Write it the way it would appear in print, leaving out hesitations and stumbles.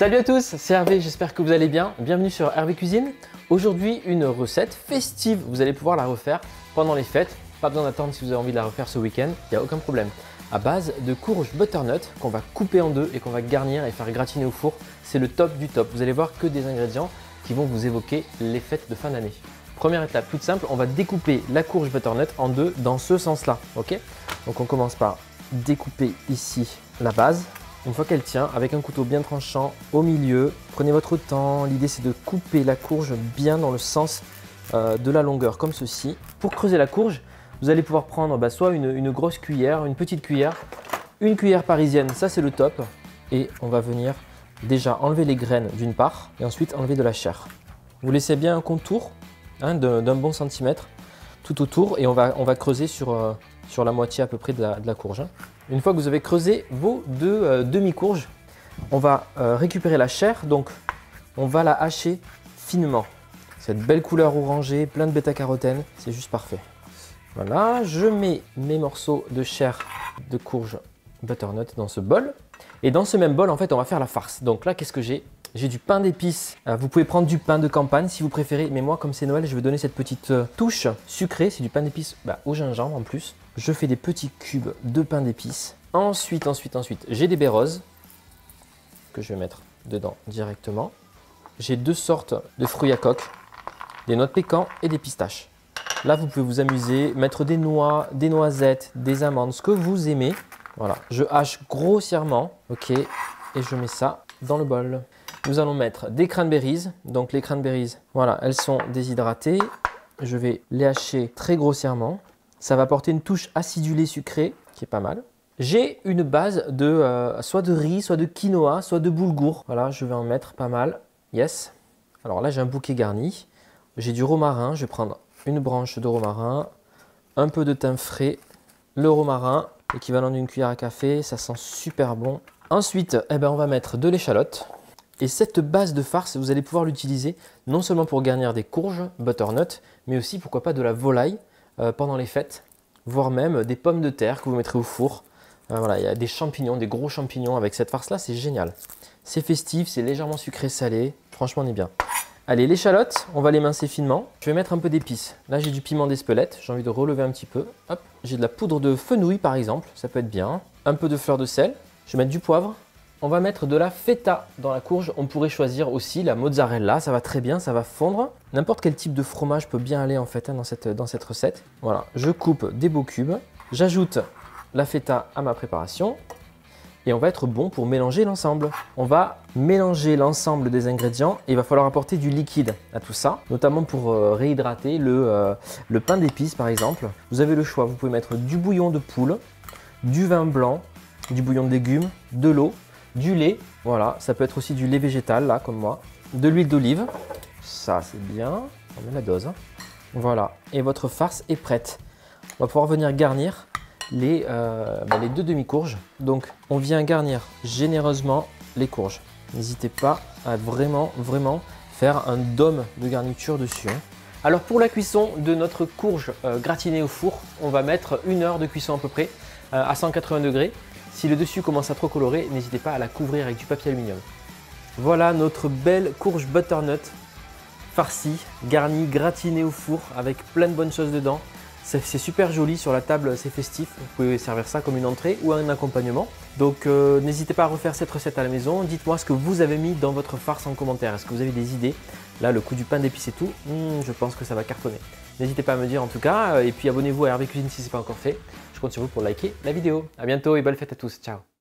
Salut à tous, c'est Hervé, j'espère que vous allez bien. Bienvenue sur Hervé Cuisine. Aujourd'hui, une recette festive. Vous allez pouvoir la refaire pendant les fêtes. Pas besoin d'attendre si vous avez envie de la refaire ce week-end, il n'y a aucun problème. À base de courge butternut qu'on va couper en deux et qu'on va garnir et faire gratiner au four. C'est le top du top. Vous allez voir que des ingrédients qui vont vous évoquer les fêtes de fin d'année. Première étape toute simple, on va découper la courge butternut en deux dans ce sens-là. Ok? Donc on commence par découper ici la base. Une fois qu'elle tient, avec un couteau bien tranchant au milieu, prenez votre temps. L'idée c'est de couper la courge bien dans le sens de la longueur, comme ceci. Pour creuser la courge, vous allez pouvoir prendre soit une grosse cuillère, une petite cuillère, une cuillère parisienne, ça c'est le top. Et on va venir déjà enlever les graines d'une part et ensuite enlever de la chair. Vous laissez bien un contour d'un bon centimètre tout autour et on va creuser sur la moitié à peu près de la courge. Une fois que vous avez creusé vos deux demi-courges, on va récupérer la chair, donc on va la hacher finement. Cette belle couleur orangée, plein de bêta-carotène, c'est juste parfait. Voilà, je mets mes morceaux de chair de courge butternut dans ce bol. Et dans ce même bol, en fait, on va faire la farce. Donc là, qu'est-ce que j'ai? J'ai du pain d'épices. Vous pouvez prendre du pain de campagne si vous préférez. Mais moi, comme c'est Noël, je vais donner cette petite touche sucrée. C'est du pain d'épices au gingembre en plus. Je fais des petits cubes de pain d'épices. Ensuite, j'ai des baies roses que je vais mettre dedans directement. J'ai deux sortes de fruits à coque, des noix de pécan et des pistaches. Là, vous pouvez vous amuser, mettre des noix, des noisettes, des amandes, ce que vous aimez. Voilà, je hache grossièrement, ok, et je mets ça dans le bol. Nous allons mettre des cranberries. Donc les cranberries, voilà, elles sont déshydratées. Je vais les hacher très grossièrement. Ça va apporter une touche acidulée sucrée qui est pas mal. J'ai une base de soit de riz, soit de quinoa, soit de boulgour. Voilà, je vais en mettre pas mal. Yes. Alors là, j'ai un bouquet garni. J'ai du romarin. Je vais prendre une branche de romarin, un peu de thym frais, le romarin, équivalent d'une cuillère à café. Ça sent super bon. Ensuite, on va mettre de l'échalote. Et cette base de farce, vous allez pouvoir l'utiliser non seulement pour garnir des courges butternut, mais aussi pourquoi pas de la volaille pendant les fêtes, voire même des pommes de terre que vous mettrez au four. Voilà, il y a des champignons, des gros champignons avec cette farce-là, c'est génial. C'est festif, c'est légèrement sucré-salé, franchement on est bien. Allez, l'échalote, on va l'émincer finement. Je vais mettre un peu d'épices. Là, j'ai du piment d'Espelette, j'ai envie de relever un petit peu. Hop, j'ai de la poudre de fenouil par exemple, ça peut être bien. Un peu de fleur de sel, je vais mettre du poivre. On va mettre de la feta dans la courge. On pourrait choisir aussi la mozzarella, ça va très bien, ça va fondre. N'importe quel type de fromage peut bien aller en fait dans cette recette. Voilà, je coupe des beaux cubes. J'ajoute la feta à ma préparation. Et on va être bon pour mélanger l'ensemble. On va mélanger l'ensemble des ingrédients et il va falloir apporter du liquide à tout ça, notamment pour réhydrater le pain d'épices par exemple. Vous avez le choix, vous pouvez mettre du bouillon de poule, du vin blanc, du bouillon de légumes, de l'eau, du lait, voilà, ça peut être aussi du lait végétal là comme moi, de l'huile d'olive, ça c'est bien, on met la dose. Voilà, et votre farce est prête. On va pouvoir venir garnir les deux demi-courges. Donc on vient garnir généreusement les courges. N'hésitez pas à vraiment faire un dôme de garniture dessus. Alors pour la cuisson de notre courge gratinée au four, on va mettre 1 heure de cuisson à peu près à 180 degrés. Si le dessus commence à trop colorer, n'hésitez pas à la couvrir avec du papier aluminium. Voilà notre belle courge butternut farcie, garnie, gratinée au four avec plein de bonnes choses dedans. C'est super joli sur la table, c'est festif. Vous pouvez servir ça comme une entrée ou un accompagnement. Donc n'hésitez pas à refaire cette recette à la maison. Dites-moi ce que vous avez mis dans votre farce en commentaire. Est-ce que vous avez des idées? Là, le coup du pain d'épices et tout, je pense que ça va cartonner. N'hésitez pas à me dire en tout cas. Et puis abonnez-vous à Hervé Cuisine si ce n'est pas encore fait. Je compte sur vous pour liker la vidéo. A bientôt et bonne fête à tous. Ciao.